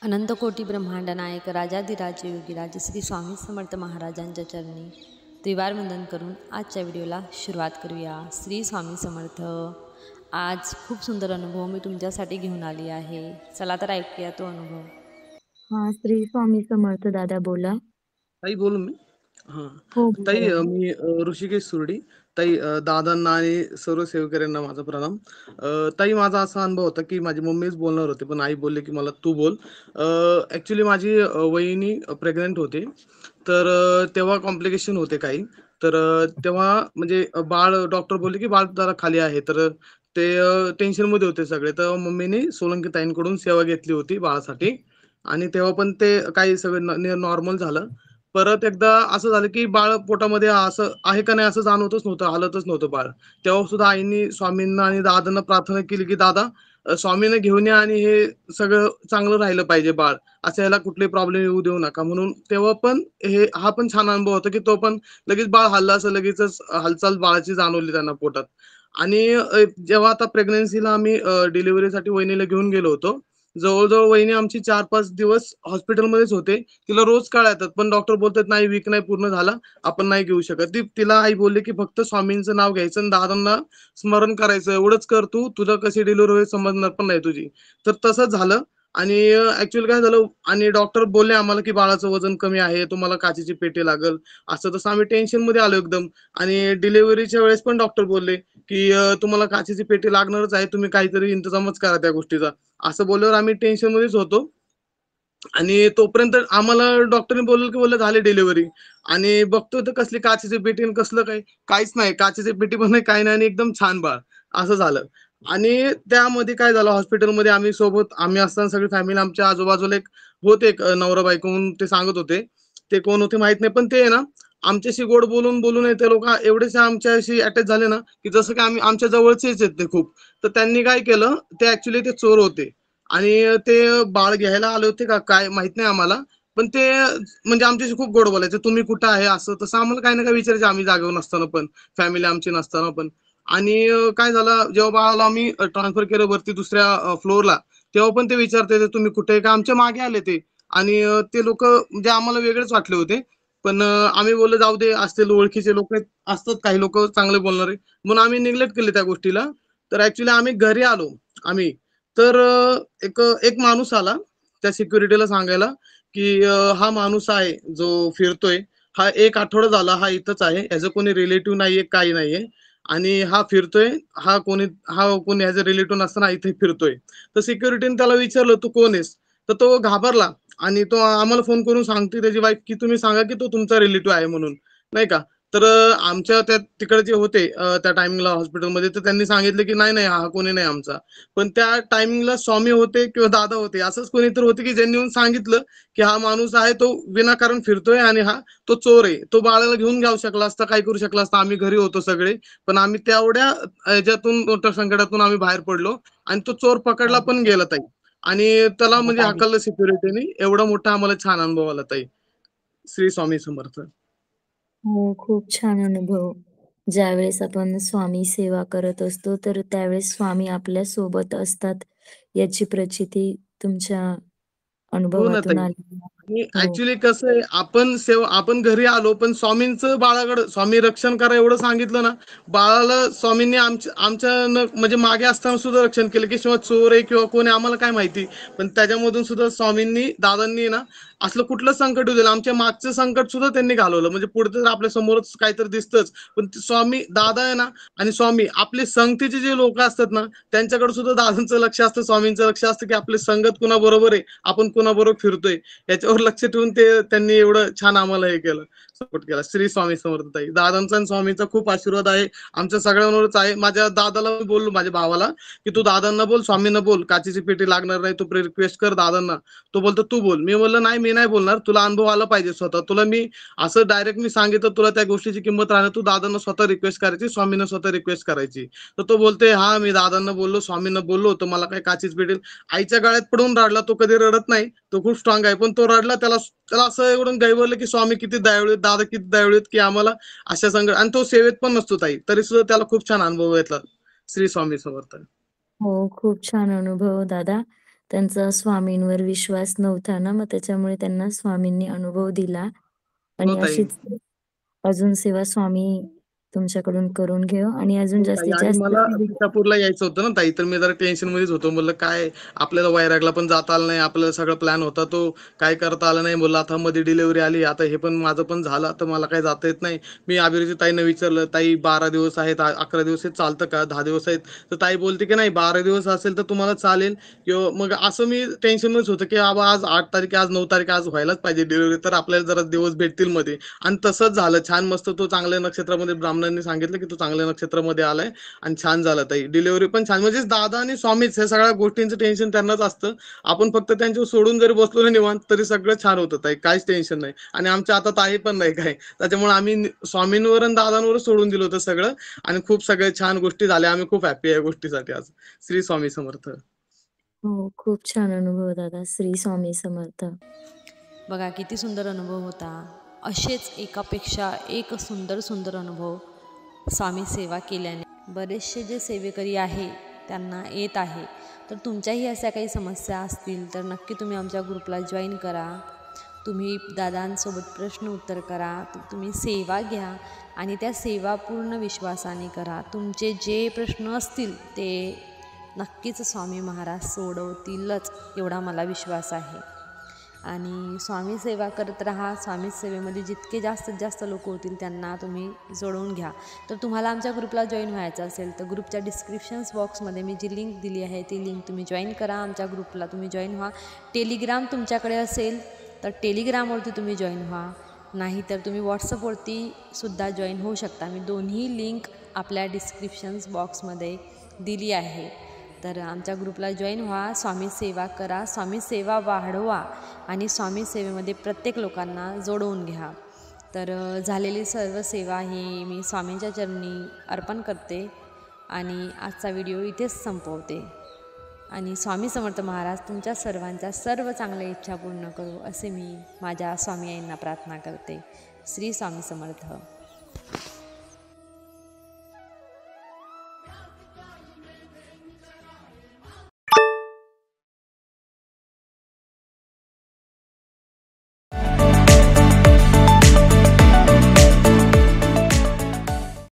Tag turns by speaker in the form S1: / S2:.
S1: अनंत कोटी ब्रह्मांड नायक राजाधिराज योगीराज श्री स्वामी समर्थ महाराजांच्या चरणी त्रिवार वंदन करून आजच्या व्हिडिओला सुरुवात करूया। श्री स्वामी समर्थ। आज खूप सुंदर अनुभव मी तुमच्यासाठी घेऊन आली आहे। चला तर ऐकूया तो अनुभव।
S2: हा, श्री स्वामी समर्थ दादा बोला।
S3: ताई बोलू मी? हां.
S2: हो
S3: ताई
S2: बोला.
S3: मी ऋषिकेश सुरडी. ताई दादांना आणि सर्व सेवेकऱ्यांना माझा प्रणाम. ताई माझा असा अनुभव होता, की माझी मम्मीच बोलणार होती, पण आई बोलली, की मला तू बोल. ॲक्चुअली माझी वहिनी प्रेग्नंट होती. तर तेव्हा कॉम्प्लिकेशन होते काही. तर तेव्हा म्हणजे बाळ डॉक्टर बोलले, की बाळ जरा खाली आहे. तर ते टेन्शनमध्ये होते सगळे. तर मम्मीनी सोलंकी ताईंकडून सेवा घेतली होती बाळासाठी आणि तेव्हा पण ते काही सगळं नॉर्मल झालं. परत एकदा असं झालं, की बाळ पोटामध्ये असं आहे का नाही असं जाणवतच नव्हतं, हलतच नव्हतं बाळ. तेव्हा सुद्धा आईनी स्वामींना आणि दादांना प्रार्थना केली, की "दादा स्वामींना घेऊन या आणि हे सगळं चांगलं राहिलं पाहिजे बाळ. असं ह्याला कुठलेही प्रॉब्लेम येऊ देऊ नका." म्हणून तेव्हा पण हा पण छान अनुभव होता, की तो पण लगेच बाळ हललं असं लगेचच हालचाल बाळाची जाणवली त्यांना पोटात. आणि जेव्हा आता प्रेग्नन्सीला आम्ही डिलिव्हरीसाठी वहिनीला घेऊन गेलो होतो. जवळ-जवळ वहिनी आमची 4-5 दिवस हॉस्पिटलमध्येच होते. तिला रोज कळ्या येतात, पण डॉक्टर बोलतात, "नाही, वीक नाही पूर्ण झाला, आपण नाही घेऊ शकत." तिला आई बोलली, की "फक्त स्वामींचं नाव घ्यायचं आणि दादांना स्मरण करायचं. एवढंच कर तू. तुला कशी डिलिव्हरी होईल समजणार पण नाही तुझी." तर तसंच झालं आणि काय झालं आणि डॉक्टर बोलले आम्हाला, की "बाळाचं वजन कमी आहे, तुम्हाला काचेची पेटी लागेल." असं-तसं आम्ही टेन्शनमध्ये आलो एकदम आणि डिलिव्हरीच्या वेळेस पण डॉक्टर बोलले, की "तुम्हाला काचेची पेटी लागणारच आहे. तुम्ही काहीतरी इंतजामच करा त्या गोष्टीचा." असं बोलल्यावर आम्ही टेन्शनमध्येच होतो. आणि तोपर्यंत आम्हाला डॉक्टरने बोललं, की बोललं झाली डिलिव्हरी आणि बघतोय तर कसली काचेची पेटी आणि कसलं काही, काहीच नाही. काचेची पेटी पण नाही, काही नाही आणि एकदम छान बाळ, असं झालं. आणि त्यामध्ये काय झालं हॉस्पिटलमध्ये आम्ही असताना सगळी फॅमिली आमच्या आजूबाजूला एक होते एक नवरा बायको म्हणून ते सांगत होते. ते कोण होते माहीत नाही. पण ते आहे ना, आमच्याशी गोड बोलून आहे ते लोकं एवढेसे आमच्याशी अटॅच झाले ना, की जसं की आम्ही आमच्या जवळचेच आहेत ते खूप. तर त्यांनी काय केलं, ते ॲक्चुअली ते चोर होते. आणि ते बाळ घ्यायला आले होते का काय माहित नाही आम्हाला. पण ते म्हणजे आमच्याशी खूप गोड बोलायचे. "तुम्ही कुठं आहे?" असं तसं आम्हाला काही ना काही विचारायचे आम्ही जागेवर नसताना पण, फॅमिली आमची नसताना पण. आणि काय झालं जेव्हा बाळाला आम्ही ट्रान्सफर केलं वरती दुसऱ्या फ्लोअरला, तेव्हा पण ते विचारत "तुम्ही कुठे आहे?" का आमच्या मागे आले ते. आणि ते लोकं म्हणजे आम्हाला वेगळेच वाटले होते. पण आम्ही बोललो जाऊ दे असतील ओळखीचे लोकं आहेत, असतात काही लोकं चांगले बोलणारे. म्हणून आम्ही निग्लेक्ट केले त्या गोष्टीला. तर ॲक्चुअली आम्ही घरी आलो आम्ही. तर एक माणूस आला त्या सिक्युरिटीला सांगायला, की हा माणूस आहे जो फिरतोय, हा 1 आठवडा झाला हा इथंच आहे. ह्याचं कोणी रिलेटिव्ह नाहीये, काही नाहीये आणि हा फिरतोय. हा कोणी ह्याचा रिलेटिव्ह नसताना इथे फिरतोय. तर सिक्युरिटीने त्याला विचारलं, "तू कोण आहेस?" तर तो घाबरला आणि तो आम्हाला फोन करून सांगतोय त्याची वाईफ, की "तुम्ही सांगा, की तो तुमचा रिलेटिव्ह आहे म्हणून." नाही का? तर आमच्या त्या तिकडे जे होते त्या टायमिंगला हॉस्पिटलमध्ये तर त्यांनी सांगितलं, की "नाही, नाही, हा कोणी नाही आमचा." पण त्या टायमिंगला स्वामी होते किंवा दादा होते. असंच कोणीतरी होते, की ज्यांनी येऊन सांगितलं, की हा माणूस आहे तो विनाकारण फिरतोय आणि तो चोर आहे. तो बाळाला घेऊन जाऊ शकला असता, काय करू शकला असता. आम्ही घरी होतो सगळे. पण आम्ही तेवढ्या ह्याच्यातून मोठ्या संकटातून आम्ही बाहेर पडलो आणि तो चोर पकडला पण गेला ताई. आणि त्याला म्हणजे हाकललं सिक्युरिटीनी. एवढा मोठा आम्हाला छान अनुभव आला ताई. श्री स्वामी समर्थ.
S2: हो, खूप छान अनुभव. ज्यावेळेस आपण स्वामी सेवा करत असतो, तर त्यावेळेस स्वामी आपल्या सोबत असतात, याची प्रचिती तुमच्या
S3: हो ना
S2: अनुभवातून
S3: ताई.
S2: आली आहे.
S3: आणि
S2: हो.
S3: ॲक्चुअली कसं आहे, आपण घरी आलो, पण स्वामींचं बाळाकडं स्वामी रक्षण करा एवढं सांगितलं ना, बाळाला स्वामींनी आमच्या म्हणजे मागे असताना सुद्धा रक्षण केलं, की किंवा चोर आहे किंवा कोण आहे आम्हाला काय माहिती. पण त्याच्यामधून सुद्धा स्वामींनी, दादांनी ना, असलं कुठलं संकट येऊ दिलं. आमच्या मागचं संकट सुद्धा त्यांनी घालवलं. म्हणजे पुढे तर आपल्या समोरच काहीतरी दिसतंच. पण ते स्वामी, दादा आहे ना आणि स्वामी आपले संगतीचे जे लोकं असतात ना, त्यांच्याकडे सुद्धा दादांचं लक्ष असतं, स्वामींचं लक्ष असतं, की आपली संगत कुणाबरोबर आहे, आपण कुणाबरोबर फिरतोय. याच्यावर लक्ष ठेवून त्यांनी एवढं छान आम्हाला हे केलं, सपोर्ट केला. श्री स्वामी समर्थ ताई. दादांचा आणि स्वामींचा खूप आशीर्वाद आहे. आमच्या सगळ्यांवरच आहे. माझ्या दादाला मी बोललो, माझ्या भावाला, की "तू दादांना बोल, स्वामींना बोल. काचेची पेटी लागणार नाही. तू रिक्वेस्ट कर दादांना." तो बोलतो, "तू बोल." मी म्हणलं, "नाही, मी नाही बोलणार. तुला अनुभव आला पाहिजे स्वतः. तुला मी असं डायरेक्ट मी सांगितलं, तुला त्या गोष्टीची किंमत राहणार. तू दादांना स्वतः रिक्वेस्ट करायची, स्वामींना स्वतः रिक्वेस्ट करायची." तर तो बोलतोय, "हां, मी दादांना बोललो, स्वामींना बोललो होतो. मला काही काचीच पेटी." आईच्या गळ्यात पडून रडला. तो कधी रडत नाही. तो खूप स्ट्रॉंग आहे. पण तो रडला. त्याला त्याला असं एवढं गहिवरलं, की स्वामी किती दयाळू आहेत, दादा किती दयाळू आहेत, की आम्हाला अशा संकट आणि तो सेवेत पण नसतो ताई. तरी सुद्धा त्याला खूप छान अनुभव घेतला. श्री स्वामी समर्थ.
S2: हो, खूप छान अनुभव दादा. त्यांचा स्वामींवर विश्वास नव्हता ना, मग त्याच्यामुळे त्यांना स्वामींनी अनुभव दिला
S3: हो
S2: आणि
S3: ताई.
S2: अशीच अजून सेवा स्वामी तुमच्याकडून करून घेऊ आणि अजून
S3: हो ताई
S2: जास्तीत
S3: आणि
S2: जास्त
S3: मला तुळजापूरला यायचं होतं ना ताई, तर मी जरा टेन्शनमध्येच होतो. म्हणलं काय आपल्याला वैरागला पण जाता आलं नाही. आपल्याला सगळा प्लॅन होता तो काय करता आला नाही. म्हणलं आता मध्ये डिलिव्हरी आली. आता हे पण माझं पण झालं. आता मला काही जाता येत नाही. मी अभिरुची ताईंना विचारलं, "ताई 12 दिवस आहेत, 11 दिवस आहेत चालतं का? 10 दिवस आहेत?" तर ताई बोलते की "नाही 12 दिवस असेल तर तुम्हाला चालेल." किंवा मग असं मी टेन्शनमध्येच होतं की बाबा आज 8 तारीख आहे, आज 9 तारीख आहे, आज व्हायलाच पाहिजे डिलिव्हरी, तर आपल्याला जरा दिवस भेटतील मध्ये. आणि तसंच झालं. छान मस्त तो चांगल्या नक्षत्रामध्ये ब्राह्मणांनी सांगितलं की तो चांगल्या नक्षत्रामध्ये आलाय आणि छान झालं ताई. डिलिव्हरी पण छान. म्हणजे दादा आणि स्वामीच ह्या सगळ्या गोष्टींचं टेन्शन त्यांनाच असतं. आपण फक्त त्यांच्यावर सोडून जरी बसलो ना निवांत तरी सगळं छान होतं ताई. काहीच टेन्शन नाही. आणि आमच्या आता ताई पण नाही काय. त्याच्यामुळे आम्ही स्वामींवर आणि दादांवरच सोडून दिलं होतं सगळं आणि खूप सगळ्या छान गोष्टी झाल्या. आम्ही खूप हॅपी आहे या गोष्टीसाठी आज. श्री स्वामी समर्थ.
S2: हो, खूप छान अनुभव दादा. श्री स्वामी समर्थ.
S1: बघा किती सुंदर अनुभव होता. असेच एकापेक्षा एक सुंदर सुंदर अनुभव स्वामी सेवा केल्याने बरेचसे जे सेवेकरी आहे त्यांना येत आहे. तर तुमच्याही अशा काही समस्या असतील तर नक्की तुम्ही आमच्या ग्रुपला जॉईन करा. तुम्ही दादांसोबत प्रश्न उत्तर करा. तुम्ही सेवा घ्या आणि त्या सेवा पूर्ण विश्वासाने करा. तुमचे जे प्रश्न असतील ते नक्कीच स्वामी महाराज सोडवतीलच एवढा मला विश्वास आहे. आणि स्वामी सेवा करत राहा. स्वामी सेवेमध्ये जितके जास्तीत जास्त लोक होतील त्यांना तुम्ही जोडवून घ्या. तर तुम्हाला आमच्या ग्रुपला जॉईन व्हायचं असेल तर ग्रुपच्या डिस्क्रिप्शन्स बॉक्समध्ये मी जी लिंक दिली आहे ती लिंक तुम्ही जॉईन करा. आमच्या ग्रुपला तुम्ही जॉईन व्हा. टेलिग्राम तुमच्याकडे असेल तर टेलिग्रामवरती तुम्ही जॉईन व्हा. नाहीतर तुम्ही व्हॉट्सअपवरती सुद्धा जॉईन होऊ शकता. मी दोन्ही लिंक आपल्या डिस्क्रिप्शन्स बॉक्समध्ये दिली आहे. तर आमच्या ग्रुपला जॉईन व्हा. स्वामी सेवा करा. स्वामी सेवा वाढवा आणि स्वामी सेवेमध्ये प्रत्येक लोकांना जोडवून घ्या. तर झालेली सर्व सेवा ही मी स्वामींच्या चरणी अर्पण करते आणि आजचा व्हिडिओ इथेच संपवते. आणि स्वामी समर्थ महाराज तुमच्या सर्वांच्या सर्व चांगल्या इच्छा पूर्ण करू असे मी माझ्या स्वामी आईंना प्रार्थना करते. श्री स्वामी समर्थ.